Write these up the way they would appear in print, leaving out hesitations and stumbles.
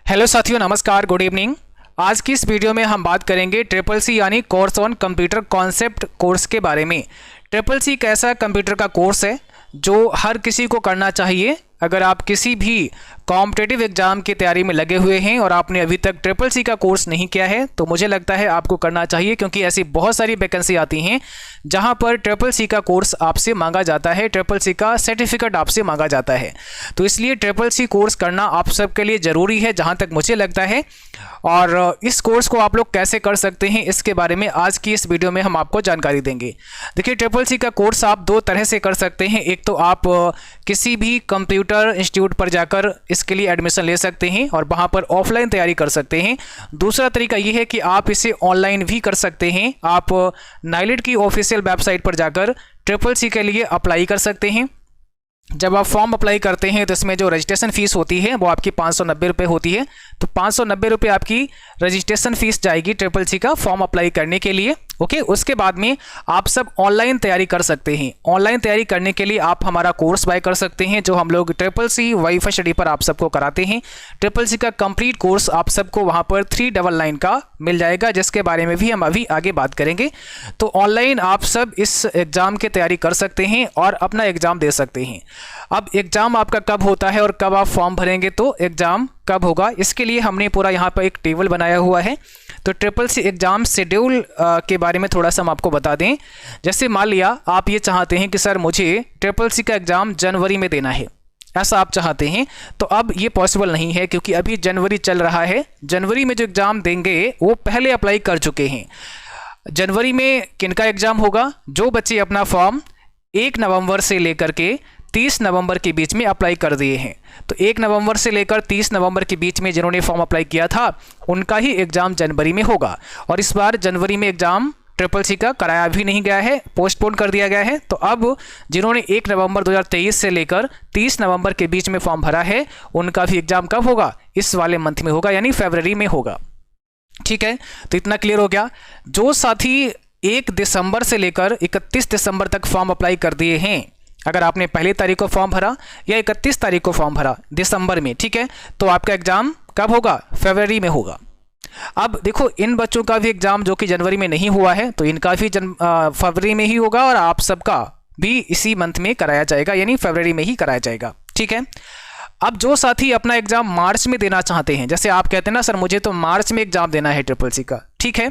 Hello साथियों, नमस्कार, good evening. आज की इस वीडियो में हम बात करेंगे ट्रिपल सी यानी course on computer concept course के बारे में। ट्रिपल सी एक ऐसा कंप्यूटर का कोर्स है जो हर किसी को करना चाहिए। अगर आप किसी भी कॉम्पिटिटिव एग्जाम की तैयारी में लगे हुए हैं और आपने अभी तक ट्रिपल सी का कोर्स नहीं किया है तो मुझे लगता है आपको करना चाहिए, क्योंकि ऐसी बहुत सारी वैकेंसी आती हैं जहां पर ट्रिपल सी का कोर्स आपसे मांगा जाता है, ट्रिपल सी का सर्टिफिकेट आपसे मांगा जाता है। तो इसलिए ट्रिपल सी कोर्स करना आप सबके लिए ज़रूरी है जहाँ तक मुझे लगता है। और इस कोर्स को आप लोग कैसे कर सकते हैं इसके बारे में आज की इस वीडियो में हम आपको जानकारी देंगे। देखिए, ट्रिपल सी का कोर्स आप दो तरह से कर सकते हैं। एक तो आप किसी भी कंप्यूटर इंस्टीट्यूट पर जाकर इसके लिए एडमिशन ले सकते हैं और वहाँ पर ऑफलाइन तैयारी कर सकते हैं। दूसरा तरीका ये है कि आप इसे ऑनलाइन भी कर सकते हैं। आप नाइलेट की ऑफिशियल वेबसाइट पर जाकर ट्रिपल सी के लिए अप्लाई कर सकते हैं। जब आप फॉर्म अप्लाई करते हैं तो इसमें जो रजिस्ट्रेशन फ़ीस होती है वो आपकी 590 रुपये होती है। तो 590 रुपये आपकी रजिस्ट्रेशन फ़ीस जाएगी ट्रिपल सी का फॉर्म अप्लाई करने के लिए। ओके, उसके बाद में आप सब ऑनलाइन तैयारी कर सकते हैं। ऑनलाइन तैयारी करने के लिए आप हमारा कोर्स बाय कर सकते हैं जो हम लोग ट्रिपल सी वाईफाई स्टडी पर आप सबको कराते हैं। ट्रिपल सी का कंप्लीट कोर्स आप सबको वहाँ पर 399 का मिल जाएगा, जिसके बारे में भी हम अभी आगे बात करेंगे। तो ऑनलाइन आप सब इस एग्ज़ाम की तैयारी कर सकते हैं और अपना एग्ज़ाम दे सकते हैं। अब एग्ज़ाम आपका कब होता है और कब आप फॉर्म भरेंगे, तो एग्ज़ाम कब होगा इसके लिए हमने पूरा यहाँ पर एक टेबल बनाया हुआ है। तो ट्रिपल सी एग्ज़ाम शेड्यूल के बारे में थोड़ा सा हम आपको बता दें। जैसे मान लिया आप ये चाहते हैं कि सर मुझे ट्रिपल सी का एग्ज़ाम जनवरी में देना है, ऐसा आप चाहते हैं, तो अब ये पॉसिबल नहीं है क्योंकि अभी जनवरी चल रहा है। जनवरी में जो एग्ज़ाम देंगे वो पहले अप्लाई कर चुके हैं। जनवरी में किनका एग्ज़ाम होगा? जो बच्चे अपना फॉर्म 1 नवंबर से लेकर के 30 नवंबर के बीच में अप्लाई कर दिए हैं। तो 1 नवंबर से लेकर 30 नवंबर के बीच में जिन्होंने फॉर्म अप्लाई किया था उनका ही एग्ज़ाम जनवरी में होगा। और इस बार जनवरी में एग्ज़ाम ट्रिपल सी का कराया भी नहीं गया है, पोस्टपोन कर दिया गया है। तो अब जिन्होंने 1 नवंबर 2023 से लेकर 30 नवंबर के बीच में फॉर्म भरा है उनका भी एग्ज़ाम कब होगा? इस वाले मंथ में होगा, यानी फरवरी में होगा। ठीक है, तो इतना क्लियर हो गया। जो साथी 1 दिसंबर से लेकर 31 दिसंबर तक फॉर्म अप्लाई कर दिए हैं, अगर आपने पहली तारीख को फॉर्म भरा या 31 तारीख को फॉर्म भरा दिसंबर में, ठीक है, तो आपका एग्ज़ाम कब होगा? फरवरी में होगा। अब देखो, इन बच्चों का भी एग्ज़ाम जो कि जनवरी में नहीं हुआ है तो इनका भी फरवरी में ही होगा और आप सबका भी इसी मंथ में कराया जाएगा, यानी फरवरी में ही कराया जाएगा। ठीक है, अब जो साथी अपना एग्ज़ाम मार्च में देना चाहते हैं, जैसे आप कहते हैं ना सर मुझे तो मार्च में एग्ज़ाम देना है ट्रिपल सी का, ठीक है,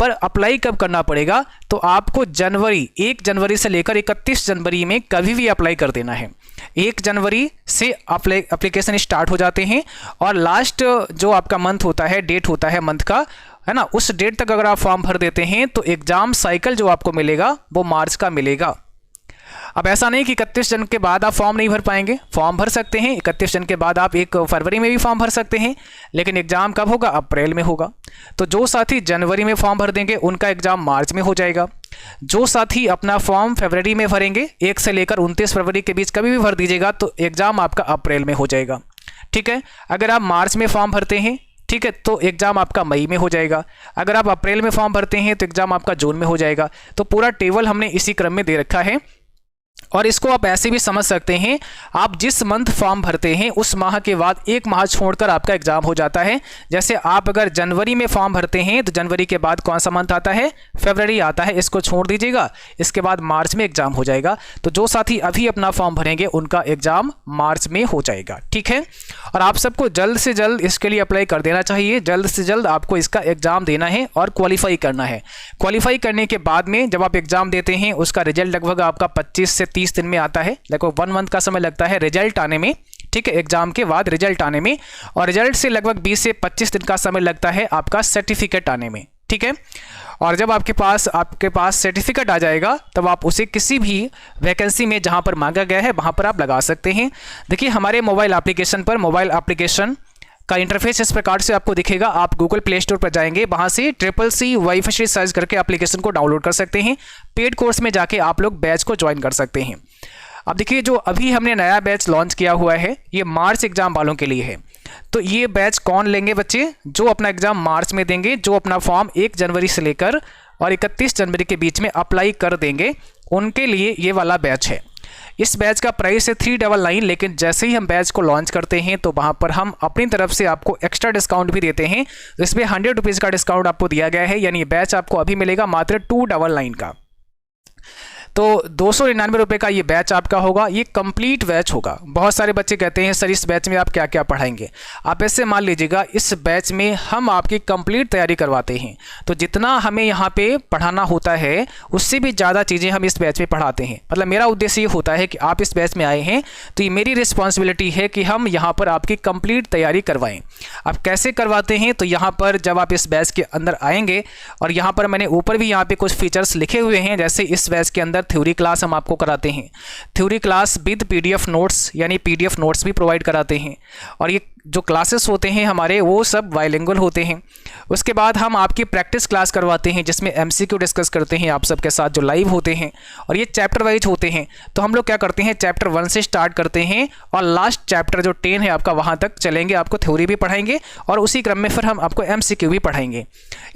पर अप्लाई कब करना पड़ेगा? तो आपको 1 जनवरी से लेकर 31 जनवरी में कभी भी अप्लाई कर देना है। 1 जनवरी से एप्लीकेशन स्टार्ट हो जाते हैं और लास्ट जो आपका मंथ होता है, डेट होता है मंथ का, है ना, उस डेट तक अगर आप फॉर्म भर देते हैं तो एग्ज़ाम साइकिल जो आपको मिलेगा वो मार्च का मिलेगा। अब ऐसा नहीं कि 31 जन के बाद आप फॉर्म नहीं भर पाएंगे, फॉर्म भर सकते हैं। 31 जन के बाद आप 1 फरवरी में भी फॉर्म भर सकते हैं, लेकिन एग्ज़ाम कब होगा? अप्रैल में होगा। तो जो साथी जनवरी में फॉर्म भर देंगे उनका एग्ज़ाम मार्च में हो जाएगा। जो साथी अपना फॉर्म फरवरी में भरेंगे, 1 से लेकर 29 फरवरी के बीच कभी भी भर दीजिएगा तो एग्ज़ाम आपका अप्रैल में हो जाएगा। ठीक है, अगर आप मार्च में फॉर्म भरते हैं, ठीक है, तो एग्ज़ाम आपका मई में हो जाएगा। अगर आप अप्रैल में फॉर्म भरते हैं तो एग्ज़ाम आपका जून में हो जाएगा। तो पूरा टेबल हमने इसी क्रम में दे रखा है। और इसको आप ऐसे भी समझ सकते हैं, आप जिस मंथ फॉर्म भरते हैं उस माह के बाद 1 माह छोड़कर आपका एग्ज़ाम हो जाता है। जैसे आप अगर जनवरी में फॉर्म भरते हैं तो जनवरी के बाद कौन सा मंथ आता है? फरवरी आता है, इसको छोड़ दीजिएगा। इसके बाद मार्च में एग्ज़ाम हो जाएगा। तो जो साथी अभी अपना फॉर्म भरेंगे उनका एग्ज़ाम मार्च में हो जाएगा। ठीक है, और आप सबको जल्द से जल्द इसके लिए अप्लाई कर देना चाहिए। जल्द से जल्द आपको इसका एग्ज़ाम देना है और क्वालिफाई करना है। क्वालिफाई करने के बाद में जब आप एग्ज़ाम देते हैं उसका रिजल्ट लगभग आपका 25 से 30 दिन में आता है। लगभग 1 मंथ का समय लगता है रिजल्ट आने में। ठीक है, एग्जाम के बाद रिजल्ट आने में, और रिजल्ट से लगभग 20 से 25 दिन का समय लगता है आपका सर्टिफिकेट आने में। ठीक है, और जब आपके पास सर्टिफिकेट आ जाएगा तब आप उसे किसी भी वैकेंसी में जहां पर मांगा गया है वहां पर आप लगा सकते हैं। देखिए, हमारे मोबाइल एप्लीकेशन का इंटरफेस इस प्रकार से आपको दिखेगा। आप गूगल प्ले स्टोर पर जाएंगे, वहां से triple C wifi study search करके एप्लीकेशन को डाउनलोड कर सकते हैं। पेड कोर्स में जाके आप लोग बैच को ज्वाइन कर सकते हैं। अब देखिए, जो अभी हमने नया बैच लॉन्च किया हुआ है ये मार्च एग्जाम वालों के लिए है। तो ये बैच कौन लेंगे? बच्चे जो अपना एग्जाम मार्च में देंगे, जो अपना फॉर्म 1 जनवरी से लेकर और 31 जनवरी के बीच में अप्लाई कर देंगे, उनके लिए ये वाला बैच है। इस बैच का प्राइस है 399, लेकिन जैसे ही हम बैच को लॉन्च करते हैं तो वहाँ पर हम अपनी तरफ से आपको एक्स्ट्रा डिस्काउंट भी देते हैं। इसमें 100 रुपीज़ का डिस्काउंट आपको दिया गया है, यानी बैच आपको अभी मिलेगा मात्र 299 का। तो 299 रुपये का ये बैच आपका होगा, ये कंप्लीट बैच होगा। बहुत सारे बच्चे कहते हैं सर इस बैच में आप क्या क्या पढ़ाएंगे। आप ऐसे मान लीजिएगा इस बैच में हम आपकी कंप्लीट तैयारी करवाते हैं, तो जितना हमें यहाँ पे पढ़ाना होता है उससे भी ज़्यादा चीज़ें हम इस बैच में पढ़ाते हैं। मतलब मेरा उद्देश्य ये होता है कि आप इस बैच में आए हैं तो ये मेरी रिस्पॉन्सिबिलिटी है कि हम यहाँ पर आपकी कंप्लीट तैयारी करवाएँ। आप कैसे करवाते हैं, तो यहाँ पर जब आप इस बैच के अंदर आएंगे और यहाँ पर मैंने ऊपर भी यहाँ पे कुछ फीचर्स लिखे हुए हैं, जैसे इस बैच के अंदर थ्योरी क्लास हम आपको कराते हैं, theory class with PDF notes, यानी पीडीएफ नोट्स भी प्रोवाइड कराते हैं। और ये जो क्लासेस होते हैं हमारे वो सब बाइलिंगुअल होते हैं। उसके बाद हम आपकी प्रैक्टिस क्लास करवाते हैं जिसमें एमसीक्यू डिस्कस करते हैं आप सबके साथ जो लाइव होते हैं, और ये चैप्टर वाइज होते हैं। तो हम लोग क्या करते हैं, चैप्टर 1 से स्टार्ट करते हैं और लास्ट चैप्टर जो 10 है आपका वहाँ तक चलेंगे। आपको थ्योरी भी पढ़ाएंगे और उसी क्रम में फिर हम आपको एमसीक्यू भी पढ़ाएंगे।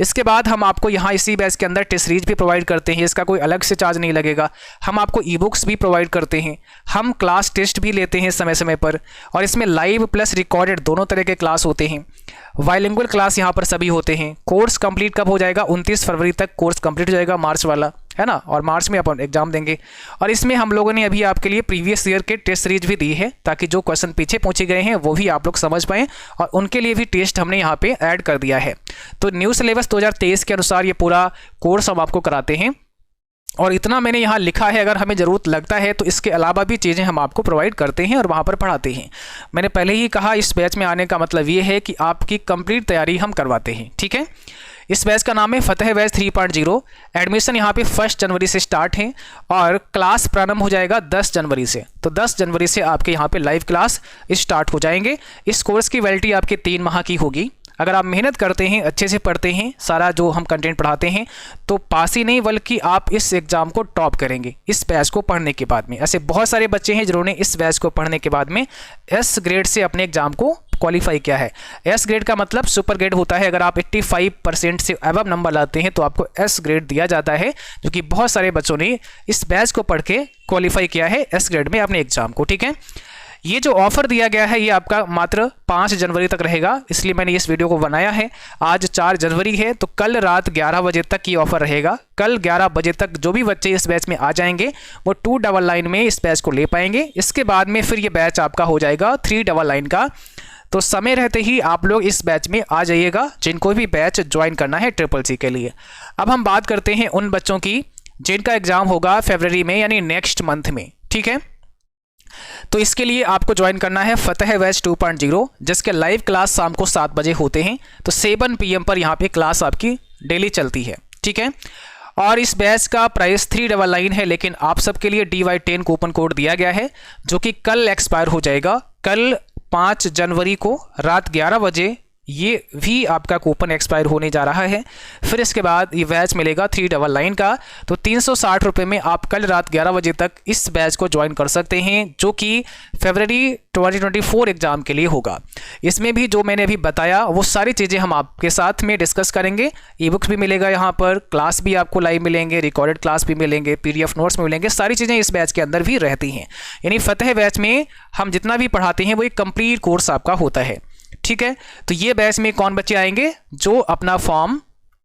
इसके बाद हम आपको यहाँ इसी बैच के अंदर टेस्ट सीरीज भी प्रोवाइड करते हैं, इसका कोई अलग से चार्ज नहीं लगेगा। हम आपको ई बुक्स भी प्रोवाइड करते हैं, हम क्लास टेस्ट भी लेते हैं समय समय पर, और इसमें लाइव प्लस रिकॉर्डेड दोनों तरह के क्लास होते हैं। बाइलिंगुअल क्लास यहाँ पर सभी होते हैं। कोर्स कंप्लीट कब हो जाएगा, 29 फरवरी तक कोर्स कंप्लीट हो जाएगा, मार्च वाला है ना, और मार्च में अपन एग्जाम देंगे। और इसमें हम लोगों ने अभी आपके लिए प्रीवियस ईयर के टेस्ट सीरीज भी दी है, ताकि जो क्वेश्चन पीछे पूछे गए हैं वो भी आप लोग समझ पाएँ, और उनके लिए भी टेस्ट हमने यहाँ पे ऐड कर दिया है। तो न्यू सिलेबस 2023 के अनुसार ये पूरा कोर्स हम आपको कराते हैं। और इतना मैंने यहाँ लिखा है, अगर हमें ज़रूरत लगता है तो इसके अलावा भी चीज़ें हम आपको प्रोवाइड करते हैं और वहाँ पर पढ़ाते हैं। मैंने पहले ही कहा इस बैच में आने का मतलब ये है कि आपकी कंप्लीट तैयारी हम करवाते हैं, ठीक है। इस बैच का नाम है फतेह बैच 3.0। एडमिशन यहाँ पे 1 जनवरी से स्टार्ट है और क्लास प्रारंभ हो जाएगा 10 जनवरी से। तो 10 जनवरी से आपके यहाँ पे लाइव क्लास स्टार्ट हो जाएंगे। इस कोर्स की वैलिडिटी आपके 3 माह की होगी। अगर आप मेहनत करते हैं, अच्छे से पढ़ते हैं, सारा जो हम कंटेंट पढ़ाते हैं, तो पास ही नहीं बल्कि आप इस एग्ज़ाम को टॉप करेंगे इस बैच को पढ़ने के बाद में। ऐसे बहुत सारे बच्चे हैं जिन्होंने इस बैच को पढ़ने के बाद में एस ग्रेड से अपने एग्ज़ाम को क्वालिफाई किया है। एस ग्रेड का मतलब सुपर ग्रेड होता है। अगर आप 85% से अबव नंबर लाते हैं तो आपको एस ग्रेड दिया जाता है, जो कि बहुत सारे बच्चों ने इस बैच को पढ़ के क्वालिफाई किया है एस ग्रेड में अपने एग्ज़ाम को, ठीक है। ये जो ऑफ़र दिया गया है ये आपका मात्र 5 जनवरी तक रहेगा, इसलिए मैंने इस वीडियो को बनाया है। आज 4 जनवरी है, तो कल रात 11 बजे तक ये ऑफ़र रहेगा। कल 11 बजे तक जो भी बच्चे इस बैच में आ जाएंगे वो 299 में इस बैच को ले पाएंगे। इसके बाद में फिर ये बैच आपका हो जाएगा 399 का। तो समय रहते ही आप लोग इस बैच में आ जाइएगा जिनको भी बैच ज्वाइन करना है CCC के लिए। अब हम बात करते हैं उन बच्चों की जिनका एग्ज़ाम होगा फरवरी में, यानी नेक्स्ट मंथ में, ठीक है। तो इसके लिए आपको ज्वाइन करना है फतेह बैच 2.0, जिसके लाइव क्लास शाम को 7 बजे होते हैं। तो 7 PM पर यहाँ पे क्लास आपकी डेली चलती है, ठीक है। और इस बैच का प्राइस 399 है, लेकिन आप सबके लिए DY10 कूपन कोड दिया गया है जो कि कल एक्सपायर हो जाएगा। कल 5 जनवरी को रात 11 बजे ये भी आपका कूपन एक्सपायर होने जा रहा है। फिर इसके बाद ये बैच मिलेगा 399 का। तो 360 रुपये में आप कल रात 11 बजे तक इस बैच को ज्वाइन कर सकते हैं, जो कि फरवरी 2024 एग्ज़ाम के लिए होगा। इसमें भी जो मैंने अभी बताया वो सारी चीज़ें हम आपके साथ में डिस्कस करेंगे। ई बुक्स भी मिलेगा यहाँ पर, क्लास भी आपको लाइव मिलेंगे, रिकॉर्डेड क्लास भी मिलेंगे, PDF नोट्स भी मिलेंगे। सारी चीज़ें इस बैच के अंदर भी रहती हैं। यानी फतेह बैच में हम जितना भी पढ़ाते हैं वो एक कंप्लीट कोर्स आपका होता है, ठीक है। तो ये बैच में कौन बच्चे आएंगे जो अपना फॉर्म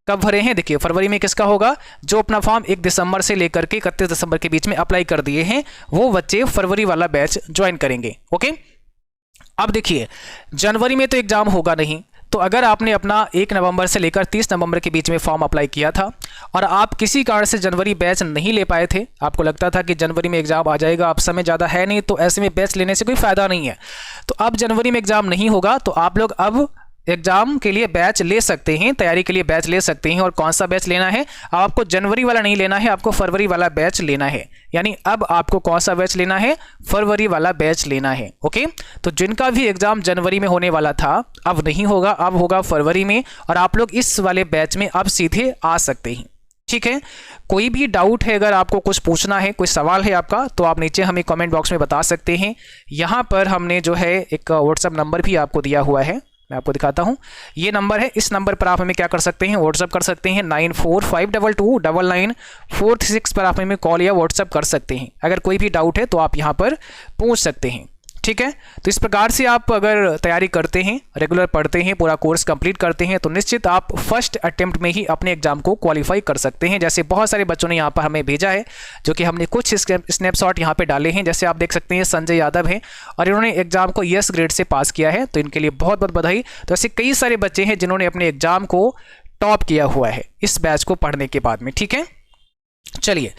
कब भरे हैं, देखिए फरवरी में किसका होगा, जो अपना फॉर्म 1 दिसंबर से लेकर के 31 दिसंबर के बीच में अप्लाई कर दिए हैं वो बच्चे फरवरी वाला बैच ज्वाइन करेंगे, ओके। अब देखिए जनवरी में तो एग्जाम होगा नहीं, तो अगर आपने अपना 1 नवंबर से लेकर 30 नवंबर के बीच में फॉर्म अप्लाई किया था और आप किसी कारण से जनवरी बैच नहीं ले पाए थे, आपको लगता था कि जनवरी में एग्ज़ाम आ जाएगा, अब समय ज़्यादा है नहीं, तो ऐसे में बैच लेने से कोई फ़ायदा नहीं है। तो अब जनवरी में एग्ज़ाम नहीं होगा, तो आप लोग अब एग्जाम के लिए बैच ले सकते हैं, तैयारी के लिए बैच ले सकते हैं। और कौन सा बैच लेना है, अब आपको जनवरी वाला नहीं लेना है, आपको फरवरी वाला बैच लेना है। यानी अब आपको कौन सा बैच लेना है, फरवरी वाला बैच लेना है, ओके। तो जिनका भी एग्जाम जनवरी में होने वाला था अब नहीं होगा, अब होगा फरवरी में, और आप लोग इस वाले बैच में अब सीधे आ सकते हैं, ठीक है। कोई भी डाउट है, अगर आपको कुछ पूछना है, कोई सवाल है आपका, तो आप नीचे हमें कमेंट बॉक्स में बता सकते हैं। यहाँ पर हमने जो है एक व्हाट्सएप नंबर भी आपको दिया हुआ है, मैं आपको दिखाता हूँ, ये नंबर है, इस नंबर पर आप हमें क्या कर सकते हैं, व्हाट्सअप कर सकते हैं। 9452299436 पर आप हमें कॉल या व्हाट्सअप कर सकते हैं। अगर कोई भी डाउट है तो आप यहाँ पर पूछ सकते हैं, ठीक है। तो इस प्रकार से आप अगर तैयारी करते हैं, रेगुलर पढ़ते हैं, पूरा कोर्स कंप्लीट करते हैं, तो निश्चित आप फर्स्ट अटेम्प्ट में ही अपने एग्जाम को क्वालिफाई कर सकते हैं। जैसे बहुत सारे बच्चों ने यहाँ पर हमें भेजा है, जो कि हमने कुछ स्नैपशॉट यहाँ पे डाले हैं। जैसे आप देख सकते हैं संजय यादव हैं और इन्होंने एग्जाम को यस ग्रेड से पास किया है, तो इनके लिए बहुत बहुत बधाई। तो ऐसे कई सारे बच्चे हैं जिन्होंने अपने एग्जाम को टॉप किया हुआ है इस बैच को पढ़ने के बाद में, ठीक है। चलिए,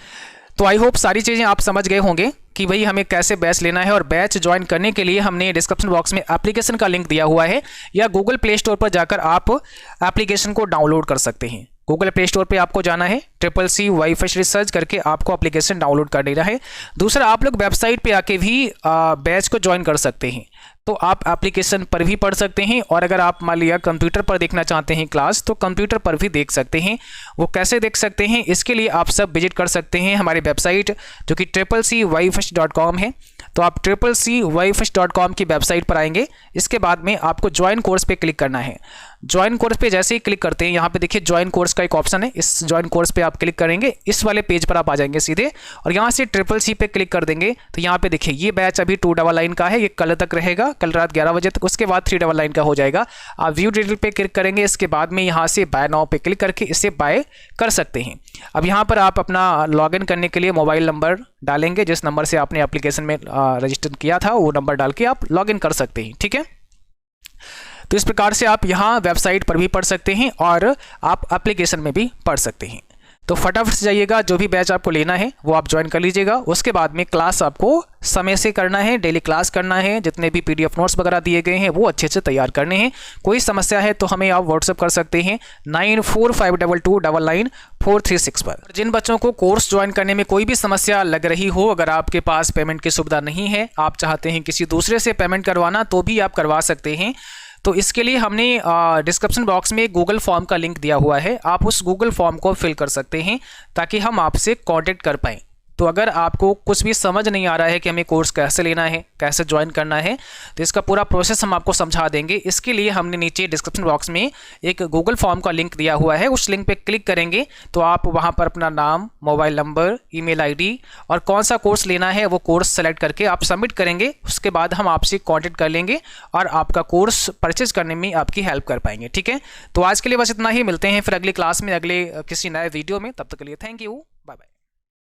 तो आई होप सारी चीज़ें आप समझ गए होंगे कि भाई हमें कैसे बैच लेना है। और बैच ज्वाइन करने के लिए हमने डिस्क्रिप्शन बॉक्स में एप्लीकेशन का लिंक दिया हुआ है, या गूगल प्ले स्टोर पर जाकर आप एप्लीकेशन को डाउनलोड कर सकते हैं। गूगल प्ले स्टोर पे आपको जाना है, CCC वाईफिश रिसर्च करके आपको एप्लीकेशन डाउनलोड कर लेना है। दूसरा, आप लोग वेबसाइट पे आके भी बैच को ज्वाइन कर सकते हैं, तो आप एप्लीकेशन पर भी पढ़ सकते हैं। और अगर आप मान लिया कंप्यूटर पर देखना चाहते हैं क्लास, तो कंप्यूटर पर भी देख सकते हैं। वो कैसे देख सकते हैं, इसके लिए आप सब विजिट कर सकते हैं हमारी वेबसाइट, जो कि CCCYFish.com है। तो आप CCCYFish.com की वेबसाइट पर आएंगे। इसके बाद में आपको ज्वाइन कोर्स पे क्लिक करना है। ज्वाइन कोर्स पे जैसे ही क्लिक करते हैं, यहाँ पे देखिए ज्वाइन कोर्स का एक ऑप्शन है, इस ज्वाइन कोर्स पे आप क्लिक करेंगे, इस वाले पेज पर आप आ जाएंगे सीधे, और यहाँ से CCC पे क्लिक कर देंगे। तो यहाँ पे देखिए ये बैच अभी 299 का है, ये कल तक रहेगा, कल रात 11 बजे तक। उसके बाद 399 का हो जाएगा। आप व्यू डिटेल पे क्लिक करेंगे, इसके बाद में यहाँ से बाय नाउ पे क्लिक करके इसे बाय कर सकते हैं। अब यहाँ पर आप अपना लॉगिन करने के लिए मोबाइल नंबर डालेंगे, जिस नंबर से आपने एप्लीकेशन में रजिस्टर किया था, वो नंबर डाल के आप लॉगिन कर सकते हैं, ठीक है। तो इस प्रकार से आप यहाँ वेबसाइट पर भी पढ़ सकते हैं और आप एप्लीकेशन में भी पढ़ सकते हैं। तो फटाफट से जाइएगा, जो भी बैच आपको लेना है वो आप ज्वाइन कर लीजिएगा। उसके बाद में क्लास आपको समय से करना है, डेली क्लास करना है, जितने भी PDF नोट्स वगैरह दिए गए हैं वो अच्छे से तैयार करने हैं। कोई समस्या है तो हमें आप व्हाट्सअप कर सकते हैं 9452299436 पर। जिन बच्चों को कोर्स ज्वाइन करने में कोई भी समस्या लग रही हो, अगर आपके पास पेमेंट की सुविधा नहीं है, आप चाहते हैं किसी दूसरे से पेमेंट करवाना, तो भी आप करवा सकते हैं। तो इसके लिए हमने डिस्क्रिप्शन बॉक्स में गूगल फॉर्म का लिंक दिया हुआ है, आप उस गूगल फॉर्म को फिल कर सकते हैं ताकि हम आपसे कांटेक्ट कर पाएँ। तो अगर आपको कुछ भी समझ नहीं आ रहा है कि हमें कोर्स कैसे लेना है, कैसे ज्वाइन करना है, तो इसका पूरा प्रोसेस हम आपको समझा देंगे। इसके लिए हमने नीचे डिस्क्रिप्शन बॉक्स में एक गूगल फॉर्म का लिंक दिया हुआ है, उस लिंक पे क्लिक करेंगे तो आप वहां पर अपना नाम, मोबाइल नंबर, ईमेल ID और कौन सा कोर्स लेना है वो कोर्स सेलेक्ट करके आप सबमिट करेंगे। उसके बाद हम आपसे कॉन्टेक्ट कर लेंगे और आपका कोर्स परचेज करने में आपकी हेल्प कर पाएंगे, ठीक है। तो आज के लिए बस इतना ही, मिलते हैं फिर अगली क्लास में, अगले किसी नए वीडियो में। तब तक के लिए थैंक यू, बाय बाय।